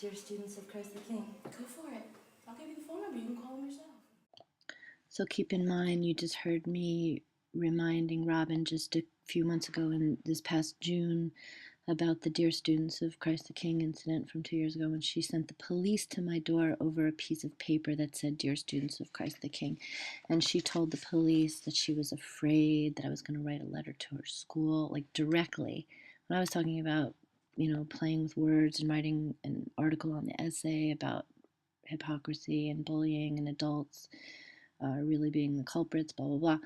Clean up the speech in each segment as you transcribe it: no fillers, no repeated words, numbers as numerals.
Dear students of Christ the King. Go for it. I'll give you the phone number. You can call him yourself. So keep in mind, you just heard me reminding Robin just a few months ago in this past June about the Dear Students of Christ the King incident from 2 years ago when she sent the police to my door over a piece of paper that said Dear Students of Christ the King. And she told the police that she was afraid that I was going to write a letter to her school, like directly. When I was talking about, playing with words and writing an article on the essay about hypocrisy and bullying and adults really being the culprits, blah, blah, blah.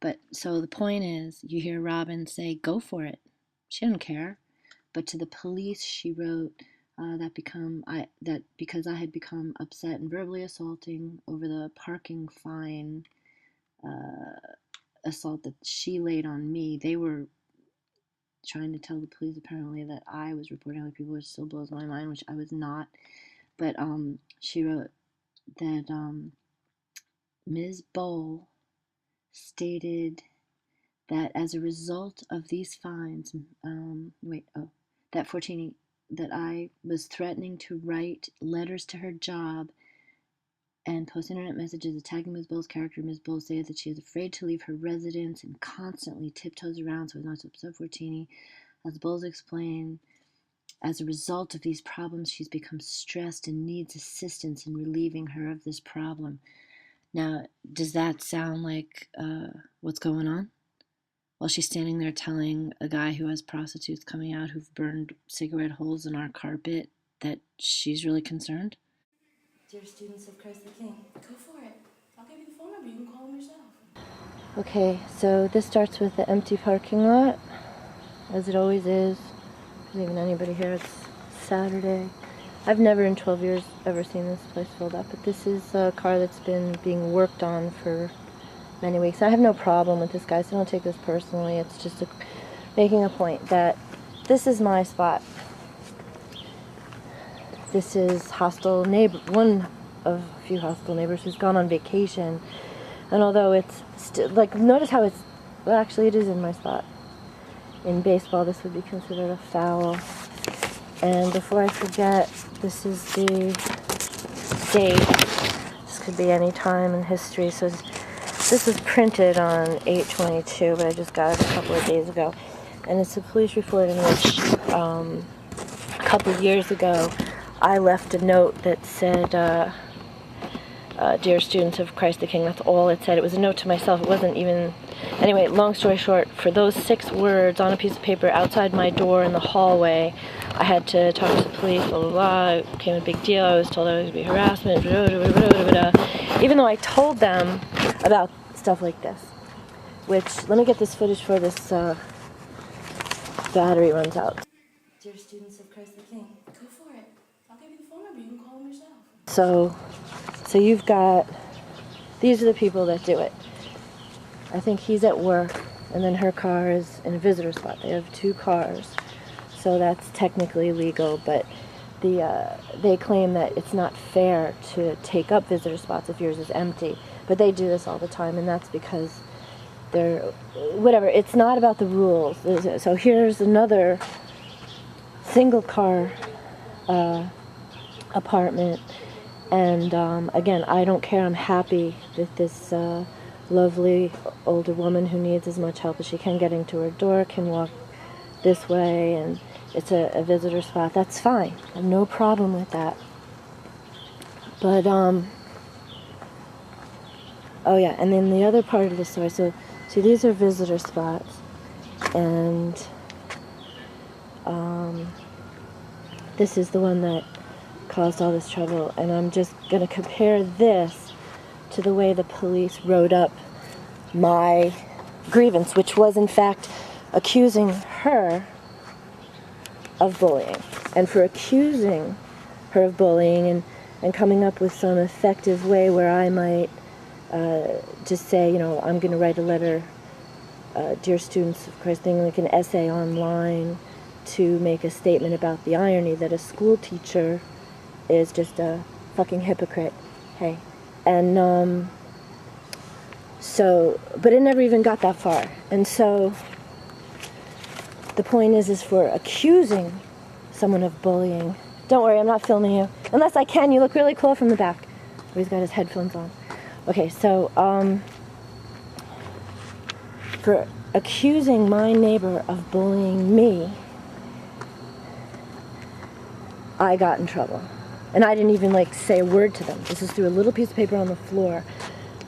But so the point is, you hear Robin say, go for it. She didn't care. But to the police, she wrote that because I had become upset and verbally assaulting over the parking fine assault that she laid on me, they were trying to tell the police apparently that I was reporting other people, which still blows my mind, which I was not. But she wrote that Ms. Boll stated that as a result of these fines, that I was threatening to write letters to her job and post internet messages attacking Ms. Boll's character. Ms. Boll stated that she is afraid to leave her residence and constantly tiptoes around so as not to upset Fortini. As Bolls explained, as a result of these problems, she's become stressed and needs assistance in relieving her of this problem. Now, does that sound like what's going on? While she's standing there telling a guy who has prostitutes coming out who've burned cigarette holes in our carpet that she's really concerned? Dear students of Christ the King. Go for it. I'll give you the phone number. You can call him yourself. Okay, so this starts with the empty parking lot, as it always is. There's even anybody here. It's Saturday. I've never in 12 years ever seen this place filled up, but this is a car that's been being worked on for many weeks. I have no problem with this guy, so don't take this personally. It's just making a point that this is my spot. This is one of a few hostile neighbors who's gone on vacation. And although it's still, notice how actually it is in my spot. In baseball, this would be considered a foul. And before I forget, this is the date. This could be any time in history. So this was printed on 8/22, but I just got it a couple of days ago. And it's a police report in which a couple of years ago, I left a note that said, Dear students of Christ the King. That's all it said. It was a note to myself. It wasn't even... Anyway, long story short, for those 6 words on a piece of paper outside my door in the hallway, I had to talk to the police, blah, blah, blah. It became a big deal. I was told I was going to be harassment, blah, blah, blah, blah, blah, blah. Even though I told them about stuff like this. Which, let me get this footage before this battery runs out. Dear students of Christ the King. Go for it. I'll give you the phone number. You can call him yourself. So you've got... These are the people that do it. I think he's at work, and then her car is in a visitor spot. They have 2 cars, so that's technically legal, but they claim that it's not fair to take up visitor spots if yours is empty. But they do this all the time, and that's because they're... Whatever, it's not about the rules. So here's another single-car apartment, and again, I don't care. I'm happy that this... lovely older woman who needs as much help as she can getting to her door can walk this way, and it's a visitor spot. That's fine. I have no problem with that. But oh yeah, and then the other part of the story. So these are visitor spots, and this is the one that caused all this trouble. And I'm just going to compare this to the way the police wrote up my grievance, which was in fact accusing her of bullying. And for accusing her of bullying and coming up with some effective way where I might just say, I'm going to write a letter, Dear Students of Christ, like an essay online to make a statement about the irony that a school teacher is just a fucking hypocrite. Hey. And but it never even got that far. And so the point is for accusing someone of bullying, Don't worry, I'm not filming you. Unless I can, you look really cool from the back. Oh, he's got his headphones on. Okay, so, for accusing my neighbor of bullying me, I got in trouble. And I didn't even, like, say a word to them. This is through a little piece of paper on the floor.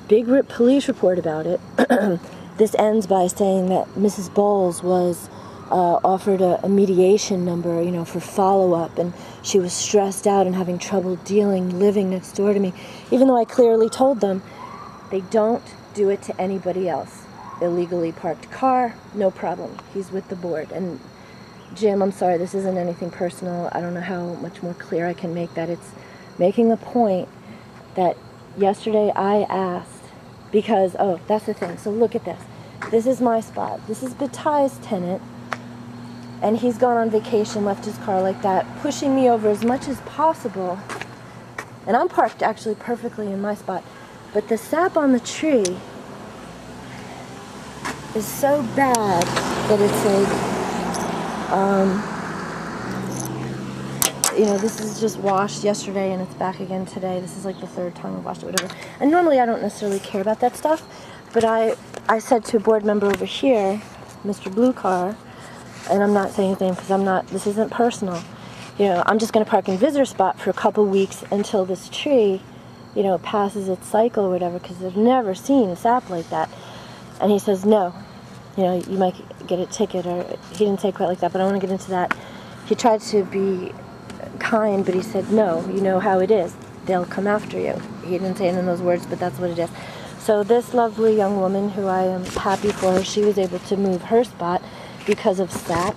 Big police report about it. This ends by saying that Mrs. Bolls was offered a mediation number, you know, for follow-up, and she was stressed out and having trouble living next door to me, even though I clearly told them they don't do it to anybody else. Illegally parked car, no problem. He's with the board. And Jim, I'm sorry, this isn't anything personal. I don't know how much more clear I can make that. It's making the point that yesterday I asked, because, oh, that's the thing. So look at this. This is my spot. This is Batai's tenant. And he's gone on vacation, left his car like that, pushing me over as much as possible. And I'm parked actually perfectly in my spot. But the sap on the tree is so bad that it's like, you know, this is just washed yesterday and it's back again today. This is like the third time I've washed it, whatever. And normally I don't necessarily care about that stuff. But I said to a board member over here, Mr. Blue Car, and I'm not saying anything because this isn't personal. You know, I'm just going to park in visitor spot for a couple weeks until this tree, you know, passes its cycle or whatever, because I've never seen sap like that. And he says, no, you know, you might get a ticket, or he didn't say quite like that, but I don't want to get into that. He tried to be kind, but he said, no, you know how it is. They'll come after you. He didn't say it in those words, but that's what it is. So this lovely young woman, who I am happy for her, she was able to move her spot because of sap.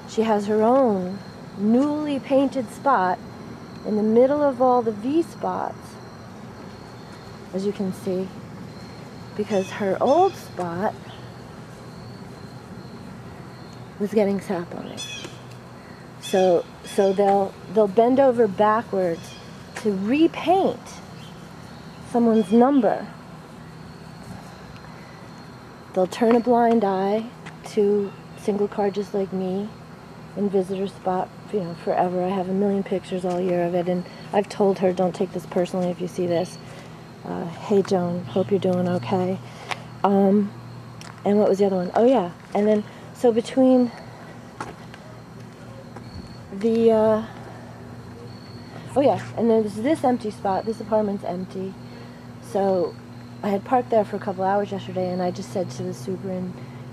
She has her own newly painted spot in the middle of all the V spots, as you can see, because her old spot was getting sap on it. So they'll bend over backwards to repaint someone's number. They'll turn a blind eye to single car just like me in visitor spot, you know, forever. I have a million pictures all year of it, and I've told her, don't take this personally if you see this. Hey Joan, hope you're doing okay. And what was the other one? Oh yeah, and then, so between the, oh yeah, and then there's this empty spot, this apartment's empty. So I had parked there for a couple hours yesterday, and I just said to the super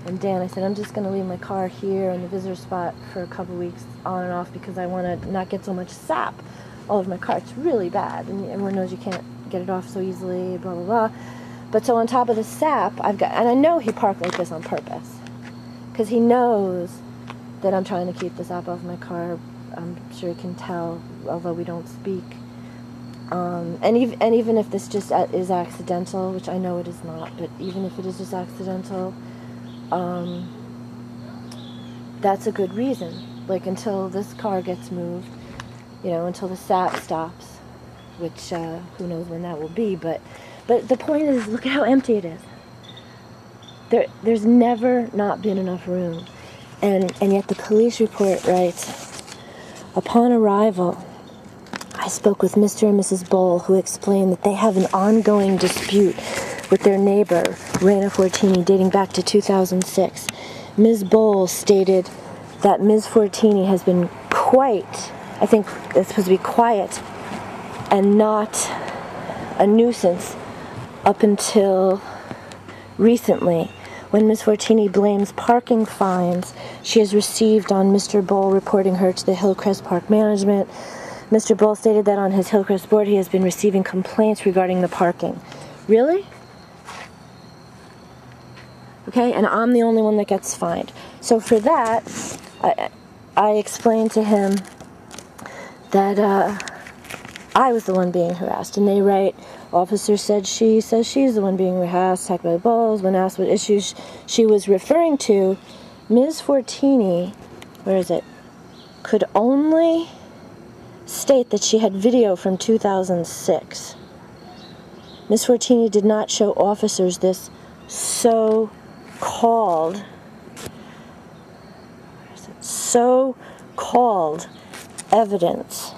and Dan, I said, I'm just going to leave my car here in the visitor spot for a couple weeks on and off because I want to not get so much sap all over my car. It's really bad, and everyone knows you can't get it off so easily, blah, blah, blah. But so on top of the sap, I've got, and I know he parked like this on purpose because he knows that I'm trying to keep the sap off my car. I'm sure he can tell, although we don't speak. And even if this just is accidental, which I know it is not, but even if it is just accidental, that's a good reason. Like, until this car gets moved, you know, until the sap stops, which who knows when that will be. But the point is, look at how empty it is. There's never not been enough room, and yet the police report writes, upon arrival, I spoke with Mr. and Mrs. Boll, who explained that they have an ongoing dispute with their neighbor, Raina Fortini, dating back to 2006. Ms. Boll stated that Ms. Fortini has been quite, I think it's supposed to be quiet, and not a nuisance up until recently, when Ms. Fortini blames parking fines she has received on Mr. Boll reporting her to the Hillcrest Park Management. Mr. Boll stated that on his Hillcrest board he has been receiving complaints regarding the parking. Really? Okay, and I'm the only one that gets fined. So for that, I explained to him that I was the one being harassed. And they write, officer said she says she's the one being harassed, attacked by the Bolls. When asked what issues she was referring to, Ms. Fortini, where is it, could only state that she had video from 2006. Ms. Fortini did not show officers this so-called evidence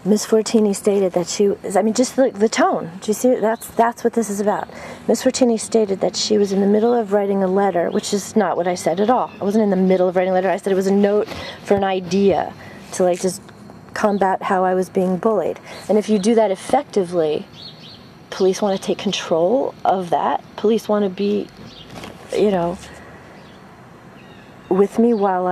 Ms. Fortini stated that she was, I mean, just the tone. Do you see? That's what this is about. Ms. Fortini stated that she was in the middle of writing a letter, which is not what I said at all. I wasn't in the middle of writing a letter. I said it was a note for an idea to, like, just combat how I was being bullied. And if you do that effectively, police want to take control of that. Police want to be, you know, with me while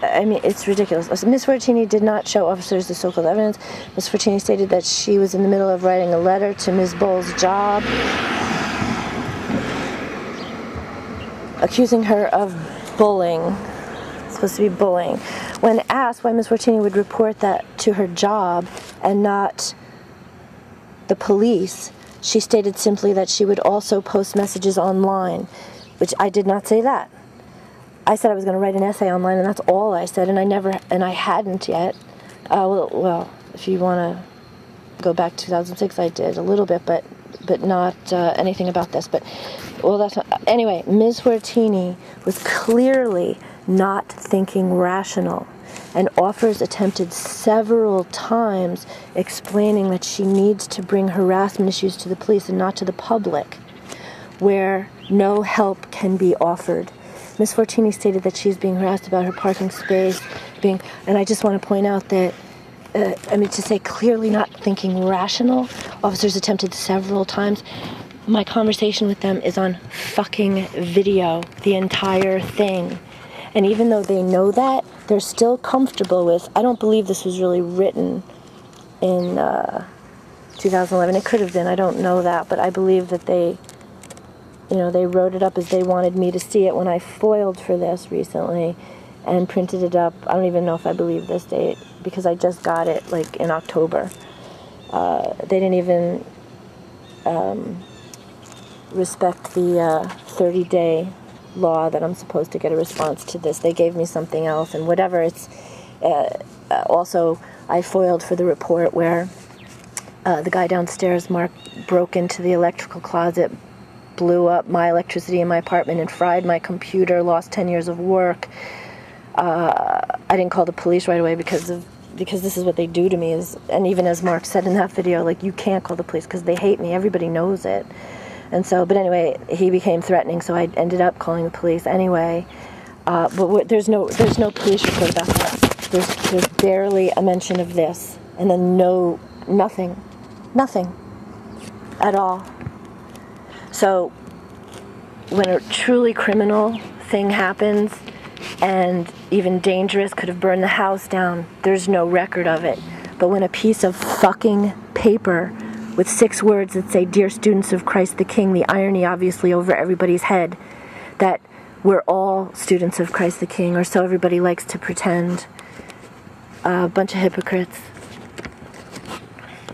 I mean, it's ridiculous. Ms. Fortini did not show officers the so-called evidence. Ms. Fortini stated that she was in the middle of writing a letter to Ms. Bolls' job, accusing her of bullying. It's supposed to be bullying. When asked why Ms. Fortini would report that to her job and not the police, she stated simply that she would also post messages online, which I did not say that. I said I was going to write an essay online, and that's all I said, and I hadn't yet. Well, if you want to go back to 2006, I did a little bit, but not anything about this. But, well, that's not, anyway, Ms. Fortini was clearly not thinking rational, and offers attempted several times explaining that she needs to bring harassment issues to the police and not to the public, where no help can be offered. Ms. Fortini stated that she is being harassed about her parking space, and I just want to point out that, to say clearly not thinking rational, officers attempted several times. My conversation with them is on fucking video, the entire thing. And even though they know that, they're still comfortable with, I don't believe this was really written in 2011. It could have been, I don't know that, but I believe that they wrote it up as they wanted me to see it when I foiled for this recently and printed it up. I don't even know if I believe this date because I just got it like in October. They didn't even respect the 30-day law that I'm supposed to get a response to this. They gave me something else and whatever. It's also, I foiled for the report where the guy downstairs, Mark, broke into the electrical closet, blew up my electricity in my apartment and fried my computer, lost 10 years of work. I didn't call the police right away because this is what they do to me. And even as Mark said in that video, like, you can't call the police because they hate me. Everybody knows it. And so, but anyway, he became threatening, so I ended up calling the police anyway. But there's no police report about that. There's barely a mention of this, and then nothing at all. So when a truly criminal thing happens, and even dangerous, could have burned the house down, there's no record of it. But when a piece of fucking paper with 6 words that say, "Dear students of Christ the King," the irony obviously over everybody's head that we're all students of Christ the King, or so everybody likes to pretend. A bunch of hypocrites.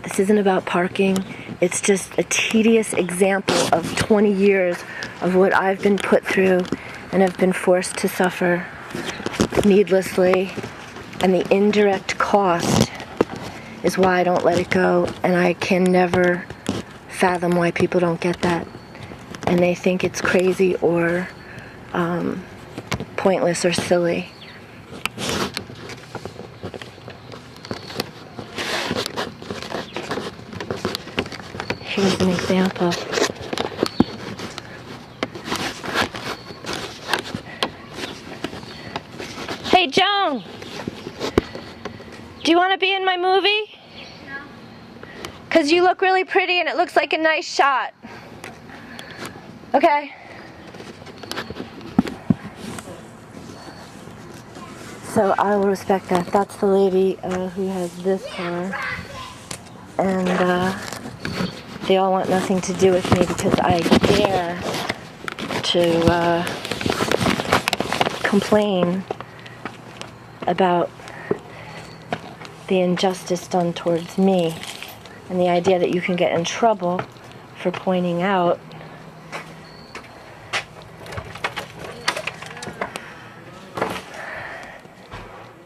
This isn't about parking. It's just a tedious example of 20 years of what I've been put through and have been forced to suffer needlessly. And the indirect cost is why I don't let it go. And I can never fathom why people don't get that. And they think it's crazy or pointless or silly. Here's an example. Hey, Joan! Do you want to be in my movie? No. 'Cause you look really pretty and it looks like a nice shot. Okay. So I will respect that. That's the lady who has this car. And they all want nothing to do with me because I dare to complain about the injustice done towards me and the idea that you can get in trouble for pointing out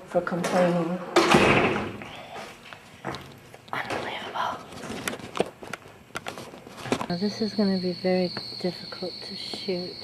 for complaining. Unbelievable. Now this is going to be very difficult to shoot.